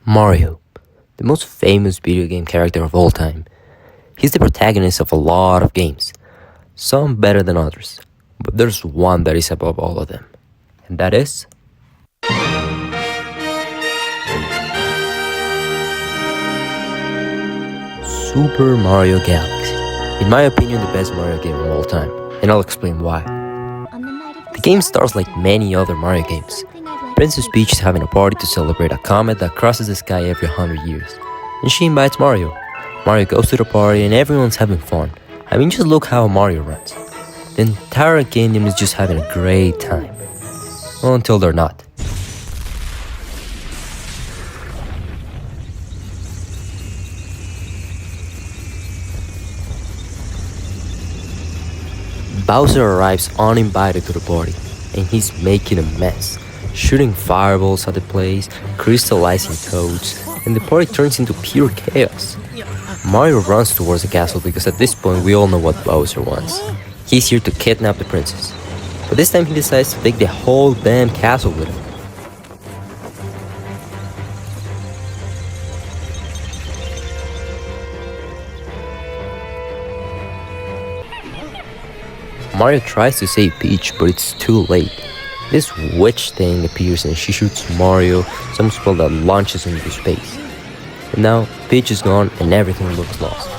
Mario, the most famous video game character of all time. He's the protagonist of a lot of games, some better than others, but there's one that is above all of them, and that is Super Mario Galaxy. In my opinion, the best Mario game of all time, and I'll explain why. The game starts like many other Mario games. Princess Peach is having a party to celebrate a comet that crosses the sky every 100 years, and she invites Mario. Mario goes to the party and everyone's having fun. I mean, just look how Mario runs. The entire kingdom is just having a great time. Well, until they're not. Bowser arrives uninvited to the party, and he's making a mess, shooting fireballs at the place, crystallizing toads, and the party turns into pure chaos. Mario runs towards the castle because at this point we all know what Bowser wants. He's here to kidnap the princess. But this time he decides to take the whole damn castle with him. Mario tries to save Peach, but it's too late. This witch thing appears and she shoots Mario some spell that launches him into space. And now Peach is gone and everything looks lost.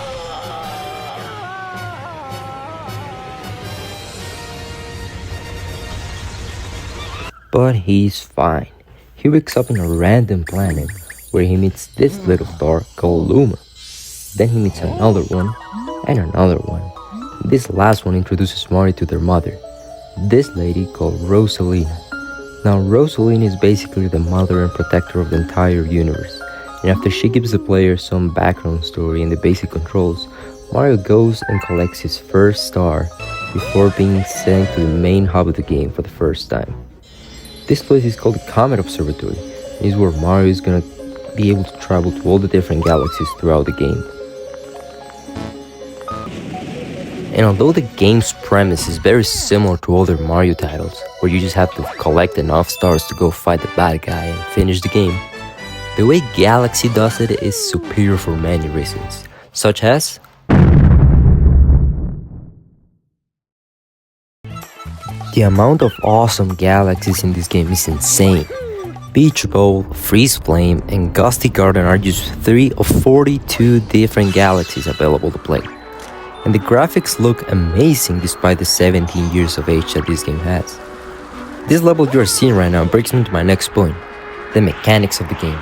But he's fine. He wakes up in a random planet where he meets this little star called Luma. Then he meets another one and another one. This last one introduces Mario to their mother, this lady called Rosalina. Now Rosalina is basically the mother and protector of the entire universe, and after she gives the player some background story and the basic controls, Mario goes and collects his first star before being sent to the main hub of the game for the first time. This place is called the Comet Observatory, and is where Mario is gonna be able to travel to all the different galaxies throughout the game. And although the game's premise is very similar to other Mario titles, where you just have to collect enough stars to go fight the bad guy and finish the game, the way Galaxy does it is superior for many reasons, such as the amount of awesome galaxies in this game is insane. Peach Bowl, Freeze Flame, and Gusty Garden are just 3 of 42 different galaxies available to play. And the graphics look amazing despite the 17 years of age that this game has. This level you are seeing right now brings me to my next point, the mechanics of the game.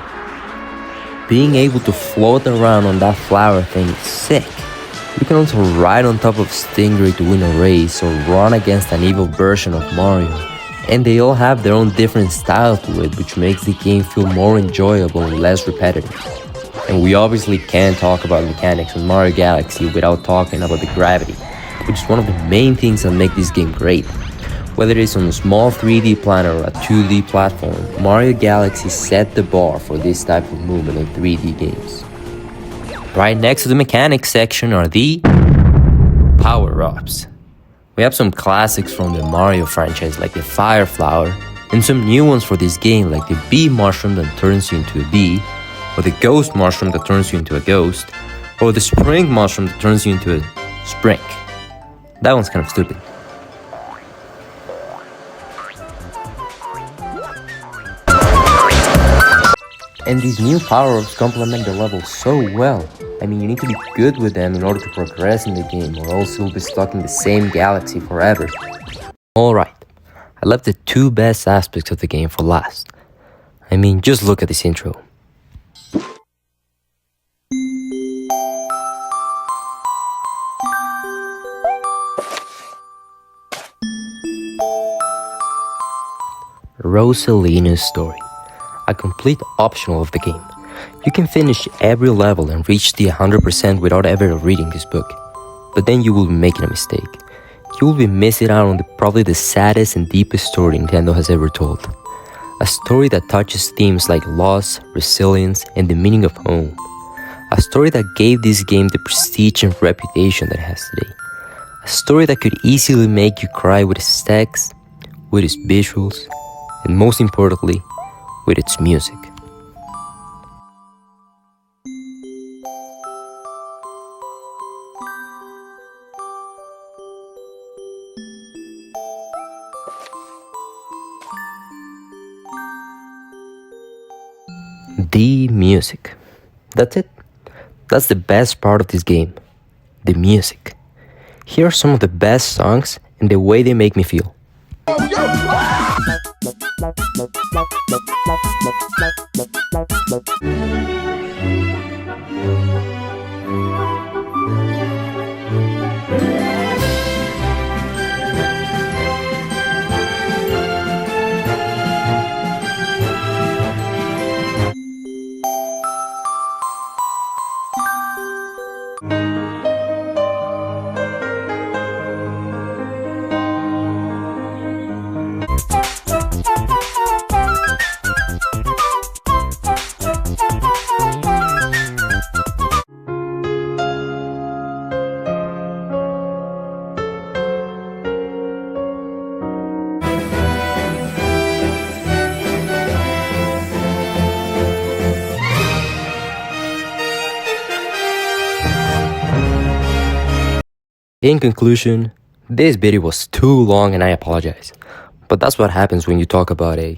Being able to float around on that flower thing is sick. You can also ride on top of Stingray to win a race or run against an evil version of Mario. And they all have their own different style to it, which makes the game feel more enjoyable and less repetitive. And we obviously can't talk about mechanics in Mario Galaxy without talking about the gravity, which is one of the main things that make this game great. Whether it's on a small 3D planet or a 2D platform, Mario Galaxy set the bar for this type of movement in 3D games. Right next to the mechanics section are the power-ups. We have some classics from the Mario franchise like the Fire Flower, and some new ones for this game like the Bee Mushroom that turns you into a bee, or the Ghost Mushroom that turns you into a ghost, or the Spring Mushroom that turns you into a spring. That one's kind of stupid. And these new power-ups complement the level so well. I mean, you need to be good with them in order to progress in the game, or else you'll be stuck in the same galaxy forever. Alright, I left the 2 best aspects of the game for last. I mean, just look at this intro. Rosalina's story, a complete optional of the game. You can finish every level and reach the 100% without ever reading this book, but then you will be making a mistake. You will be missing out on probably the saddest and deepest story Nintendo has ever told. A story that touches themes like loss, resilience, and the meaning of home. A story that gave this game the prestige and reputation that it has today. A story that could easily make you cry with its text, with its visuals, and most importantly, with its music. The music. That's it. That's the best part of this game. The music. Here are some of the best songs and the way they make me feel. In conclusion, this video was too long and I apologize. But that's what happens when you talk about a